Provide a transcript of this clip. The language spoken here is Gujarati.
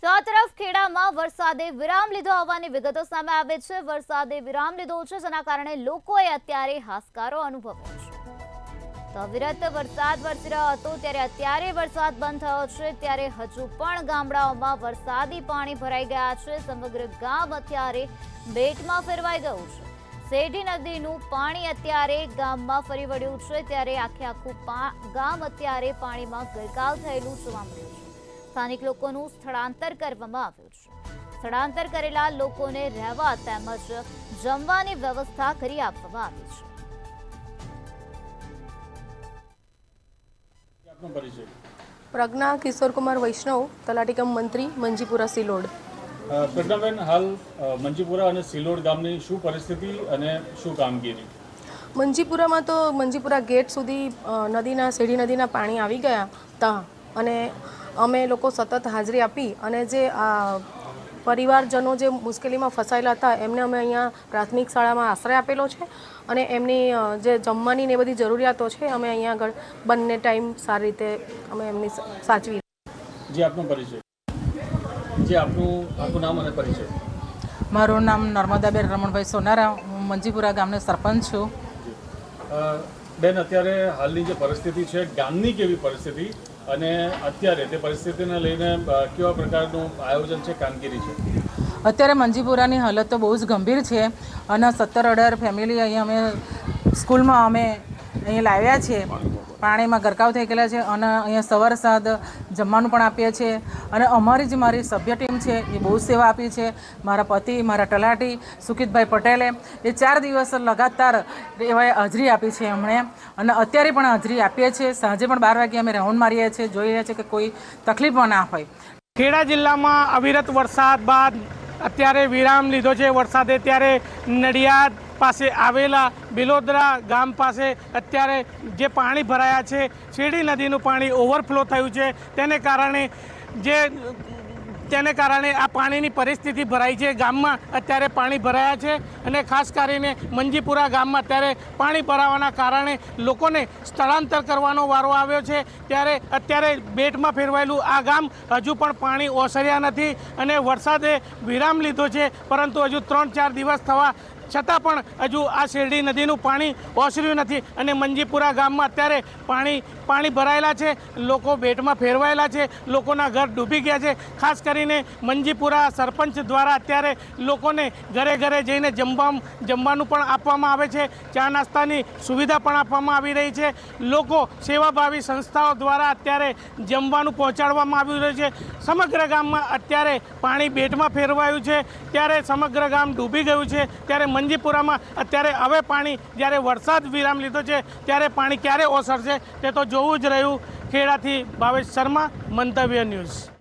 તો આ તરફ ખેડામાં વરસાદે વિરામ લીધો હોવાની વિગતો સામે આવે છે। વરસાદે વિરામ લીધો છે, જેના કારણે લોકોએ અત્યારે હાશકારો અનુભવ્યો છે। તો અવિરત વરસાદ વરસી રહ્યો હતો, ત્યારે અત્યારે વરસાદ બંધ થયો છે, ત્યારે હજુ પણ ગામડાઓમાં વરસાદી પાણી ભરાઈ ગયા છે। સમગ્ર ગામ અત્યારે બેટમાં ફેરવાઈ ગયું છે। શેરડી નદીનું પાણી અત્યારે ગામમાં ફરી વળ્યું છે, ત્યારે આખું ગામ અત્યારે પાણીમાં ગરકાવ થયેલું જોવા મળ્યું છે। સ્થાનિક લોકોનું સ્થળાંતર કરવામાં આવ્યું છે। સ્થળાંતર કરેલા લોકોને રહેવા તેમજ જમવાની વ્યવસ્થા કરી આપવામાં આવી છે। પ્રજ્ઞા કિશોર કુમાર વૈષ્ણવ, તલાટી કમ મંત્રી, મંજીપુરા સિલોડ। પ્રજ્ઞાબેન, હાલ મંજીપુરા અને સિલોડ ગામની શું પરિસ્થિતિ અને શું કામગીરી? મંજીપુરામાં તો મંજીપુરા ગેટ સુધી શેરડી નદીના પાણી આવી ગયા હતા અને અમે લોકો સતત હાજરી આપી અને જે પરિવારજનો જે મુશ્કેલીમાં ફસાયેલા હતા એમને અમે અહીંયા પ્રાથમિક શાળામાં આશ્રય આપેલો છે અને એમની જે જમવાની ને બધી જરૂરિયાતો છે અમે અહીંયા આગળ બંને ટાઈમ સારી રીતે અમે એમની સાચવી। જે આપનો પરિચય, જે આપનું આખું નામ અને પરિચય? મારું નામ નર્મદાબેન રમણભાઈ સોનારા, હું મંજીપુરા ગામનો સરપંચ છું। બેન, અત્યારે હાલની જે પરિસ્થિતિ છે ગામની કેવી પરિસ્થિતિ અને અત્યારે તે પરિસ્થિતિને લઈને કેવા પ્રકારનું આયોજન છે, કામગીરી છે? અત્યારે મંજીપુરાની હાલત તો બહુ જ ગંભીર છે અને 17-18 ફેમિલી અહીંયા અમે સ્કૂલમાં અહીં લાવ્યા છે। પાણીમાં ગરકાવ થઈ ગયેલા છે અને અહીંયા સવાર સાંજ જમવાનું પણ આપીએ છીએ અને મારી સભ્ય ટીમ છે એ બહુ સેવા આપી છે। મારા પતિ, મારા તલાટી સુકિતભાઈ પટેલે એ 4 દિવસ લગાતાર એવાએ હાજરી આપી છે એમણે અને અત્યારે પણ હાજરી આપીએ છીએ। સાંજે પણ 12 વાગે અમે રાઉન્ડ મારીએ છીએ, જોઈએ છીએ કે કોઈ તકલીફમાં ના હોય। ખેડા જિલ્લામાં અવિરત વરસાદ બાદ અત્યારે વિરામ લીધો છે વરસાદે, ત્યારે નડિયાદ પાસે આવેલા બિલોદરા ગામ પાસે અત્યારે જે પાણી ભરાયા છે, શેરડી નદીનું પાણી ઓવરફ્લો થયું છે, તેને કારણે આ પાણીની પરિસ્થિતિ ભરાઈ છે। ગામમાં અત્યારે પાણી ભરાયા છે અને ખાસ કરીને મંજીપુરા ગામમાં અત્યારે પાણી ભરાવાના કારણે લોકોને સ્થળાંતર કરવાનો વારો આવ્યો છે। ત્યારે અત્યારે બેટમાં ફેરવાયેલું આ ગામ હજુ પણ પાણી ઓસર્યા નથી અને વરસાદે વિરામ લીધો છે, પરંતુ હજુ 3-4 દિવસ થવા છતાં પણ હજુ આ શેરડી નદીનું પાણી ઓસર્યું નથી અને મંજીપુરા ગામમાં અત્યારે પાણી ભરાયેલા છે, લોકો બેટમાં ફેરવાયેલા છે, લોકોના ઘર ડૂબી ગયા છે। ખાસ કરીને મંજીપુરા સરપંચ દ્વારા અત્યારે લોકોને ઘરે ઘરે જઈને જમવાનું પણ આપવામાં આવે છે, ચા નાસ્તાની સુવિધા પણ આપવામાં આવી રહી છે। લોકો સેવાભાવી સંસ્થાઓ દ્વારા અત્યારે જમવાનું પહોંચાડવામાં આવી રહ્યું છે। સમગ્ર ગામમાં અત્યારે પાણી બેટમાં ફેરવાયું છે, ત્યારે સમગ્ર ગામ ડૂબી ગયું છે। ત્યારે મંજીપુરામાં અત્યારે હવે પાણી, જ્યારે વરસાદ વિરામ લીધો છે ત્યારે પાણી ક્યારે ઓસરશે તે તો જોવું જ રહ્યું। ખેડાથી ભાવેશ શર્મા, મંતવ્ય ન્યૂઝ।